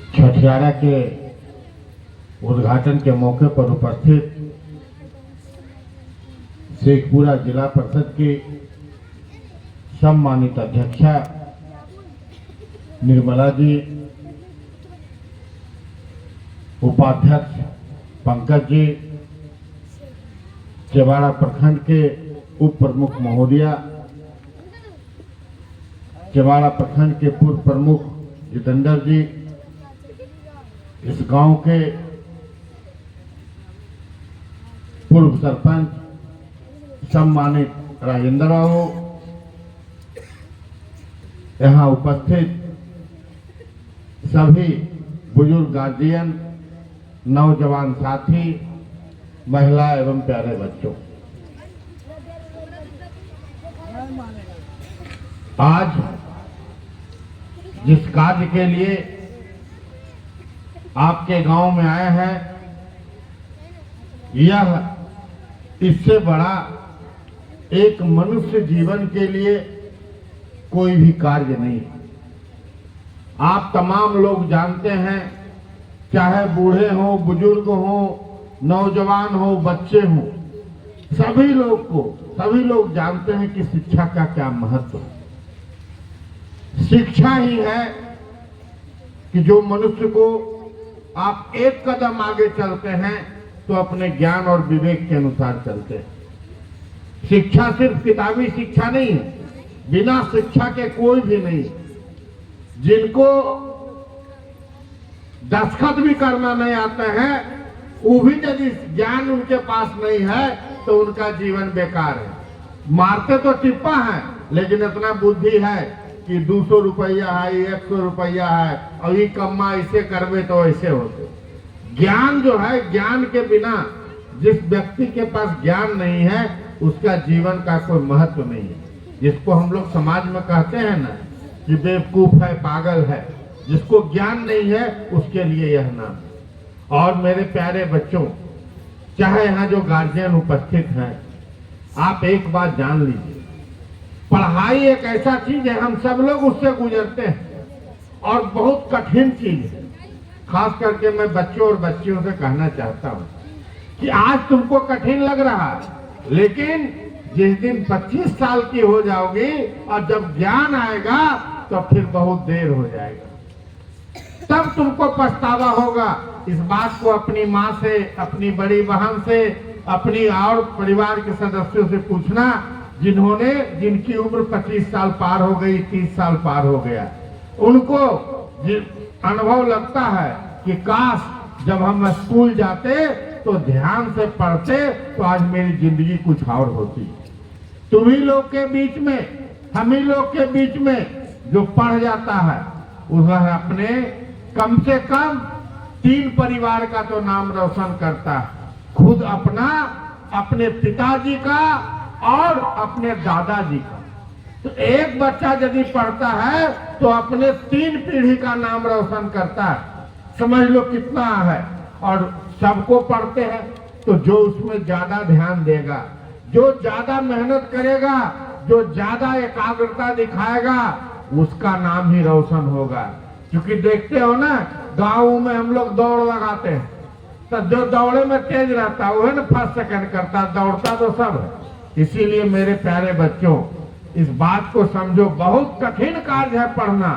छठियारा के उद्घाटन के मौके पर उपस्थित शेखपुरा जिला परिषद की सम्मानित अध्यक्षा निर्मला जी, उपाध्यक्ष पंकज जी, चेवाड़ा प्रखंड के उप प्रमुख महोदया, चेवाड़ा प्रखंड के पूर्व प्रमुख जितेंद्र जी, इस गांव के पूर्व सरपंच सम्मानित राजेंद्र बाबू, यहाँ उपस्थित सभी बुजुर्ग गार्जियन, नौजवान साथी, महिला एवं प्यारे बच्चों, आज जिस कार्य के लिए आपके गांव में आए हैं, यह इससे बड़ा एक मनुष्य जीवन के लिए कोई भी कार्य नहीं। आप तमाम लोग जानते हैं, चाहे बूढ़े हो, बुजुर्ग हो, नौजवान हो, बच्चे हो, सभी लोग जानते हैं कि शिक्षा का क्या महत्व है। शिक्षा ही है कि जो मनुष्य को आप एक कदम आगे चलते हैं तो अपने ज्ञान और विवेक के अनुसार चलते हैं। शिक्षा सिर्फ किताबी शिक्षा नहीं है, बिना शिक्षा के कोई भी नहीं। जिनको दस्तखत भी करना नहीं आता है, वो भी यदि ज्ञान उनके पास नहीं है तो उनका जीवन बेकार है। मारते तो टिप्पा है, लेकिन इतना बुद्धि है कि 200 रुपया है, 100 रुपया है, और ये कम्मा ऐसे करवे तो ऐसे होते। ज्ञान जो है, ज्ञान के बिना जिस व्यक्ति के पास ज्ञान नहीं है, उसका जीवन का कोई महत्व नहीं है। जिसको हम लोग समाज में कहते हैं ना कि बेवकूफ है, पागल है, जिसको ज्ञान नहीं है उसके लिए यह नाम है। और मेरे प्यारे बच्चों, चाहे यहाँ जो गार्जियन उपस्थित हैं, आप एक बात जान लीजिए, पढ़ाई एक ऐसा चीज है, हम सब लोग उससे गुजरते हैं और बहुत कठिन चीज है। खास करके मैं बच्चों और बच्चियों से कहना चाहता हूँ कि आज तुमको कठिन लग रहा है, लेकिन जिस दिन 25 साल की हो जाओगी और जब ज्ञान आएगा तो फिर बहुत देर हो जाएगा। तब तुमको पछतावा होगा। इस बात को अपनी माँ से, अपनी बड़ी बहन से, अपनी और परिवार के सदस्यों से पूछना जिनकी उम्र 25 साल पार हो गई, 30 साल पार हो गया। उनको अनुभव लगता है कि काश जब हम स्कूल जाते तो ध्यान से पढ़ते तो आज मेरी जिंदगी कुछ और होती। तुम्ही लोग के बीच में, हम ही लोग के बीच में जो पढ़ जाता है, वह अपने कम से कम 3 परिवार का तो नाम रोशन करता है। खुद अपना, अपने पिताजी का और अपने दादाजी का। तो एक बच्चा यदि पढ़ता है तो अपने 3 पीढ़ी का नाम रोशन करता है। समझ लो कितना है। और सबको पढ़ते हैं तो जो उसमें ज्यादा ध्यान देगा, जो ज्यादा मेहनत करेगा, जो ज्यादा एकाग्रता दिखाएगा, उसका नाम ही रोशन होगा। क्योंकि देखते हो ना, गाँव में हम लोग दौड़ लगाते हैं, तो जो दौड़े में तेज रहता है वह ना फर्स्ट सेकंड करता, दौड़ता तो सब है। इसीलिए मेरे प्यारे बच्चों, इस बात को समझो, बहुत कठिन कार्य है पढ़ना।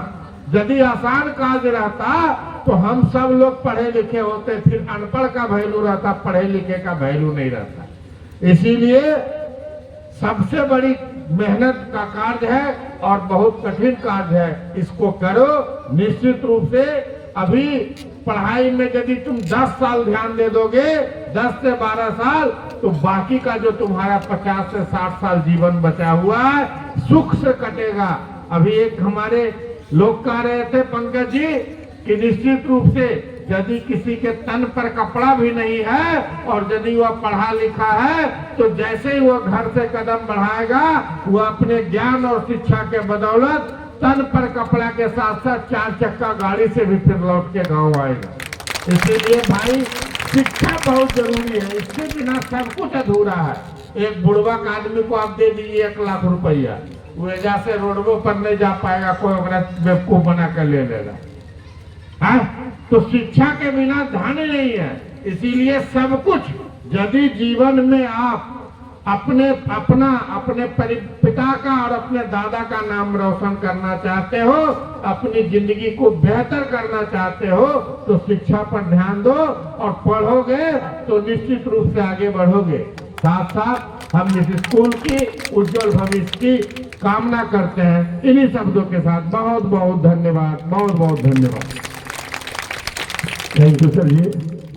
यदि आसान कार्य रहता तो हम सब लोग पढ़े लिखे होते, फिर अनपढ़ का वैल्यू रहता, पढ़े लिखे का वैल्यू नहीं रहता। इसीलिए सबसे बड़ी मेहनत का कार्य है और बहुत कठिन कार्य है। इसको करो निश्चित रूप से। अभी पढ़ाई में यदि तुम 10 साल ध्यान दे दोगे, 10 से 12 साल, तो बाकी का जो तुम्हारा 50 से 60 साल जीवन बचा हुआ है, सुख से कटेगा। अभी एक हमारे लोग कह रहे थे, पंकज जी, कि निश्चित रूप से यदि किसी के तन पर कपड़ा भी नहीं है और यदि वह पढ़ा लिखा है, तो जैसे ही वह घर से कदम बढ़ाएगा, वह अपने ज्ञान और शिक्षा के बदौलत तन पर कपड़ा के साथ साथ 4 चक्का गाड़ी से भी फिर लौट के गांव आएगा। इसीलिए भाई, शिक्षा बहुत जरूरी है, इसके बिना सब कुछ अधूरा है। एक बुढ़वा का आदमी को आप दे दीजिए 1 लाख रुपया, वो एजा से रोडवो पर नहीं जा पाएगा, कोई ओकरा बेवकूफ बना कर ले लेगा। हाँ? तो शिक्षा के बिना धन नहीं है। इसीलिए सब कुछ, यदि जीवन में आप अपने पिता का और अपने दादा का नाम रोशन करना चाहते हो, अपनी जिंदगी को बेहतर करना चाहते हो, तो शिक्षा पर ध्यान दो और पढ़ोगे तो निश्चित रूप से आगे बढ़ोगे। साथ साथ हम इस स्कूल की उज्जवल भविष्य की कामना करते हैं। इन्हीं शब्दों के साथ बहुत बहुत धन्यवाद, बहुत बहुत धन्यवाद। Thank you sir ji.